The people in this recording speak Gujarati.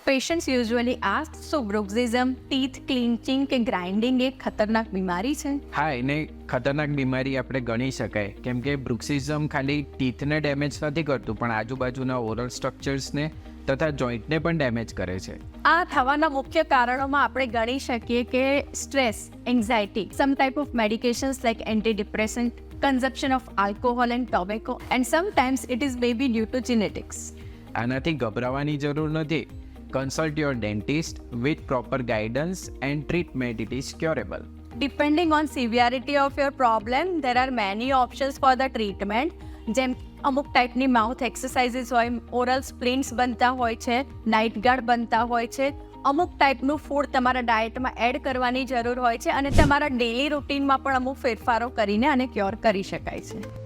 Patients usually ask, so bruxism, teeth clenching કે grinding એક ખતરનાક બીમારી છે? હા, એને ખતરનાક બીમારી આપણે ગણી શકાય, કેમ કે બ્રુક્સિઝમ ખાલી ટીથને ડેમેજ નથી કરતું પણ આજુબાજુના ઓરલ સ્ટ્રક્ચર્સને તથા જોઈન્ટને પણ ડેમેજ કરે છે. આ થવાના મુખ્ય કારણોમાં આપણે ગણી શકીએ કે stress, anxiety, some type of medications like antidepressant, consumption of alcohol and tobacco, and sometimes it is maybe due to genetics. આનાથી ગભરાવાની જરૂર નથી. Consult your dentist with proper guidance and treatment. It is curable. Depending on severity of your problem, there are many options for the treatment. જેમ અમુક ટાઈપની માઉથ એક્સરસાઇઝીસ હોય, ઓરલ સ્પ્લિન્ટ્સ બનતા હોય છે, નાઇટ ગાર્ડ બનતા હોય છે, અમુક ટાઈપનું ફૂડ તમારા ડાયટમાં એડ કરવાની જરૂર હોય છે અને તમારા ડેલી રૂટીનમાં પણ અમુક ફેરફારો કરીને આને ક્યોર કરી શકાય છે.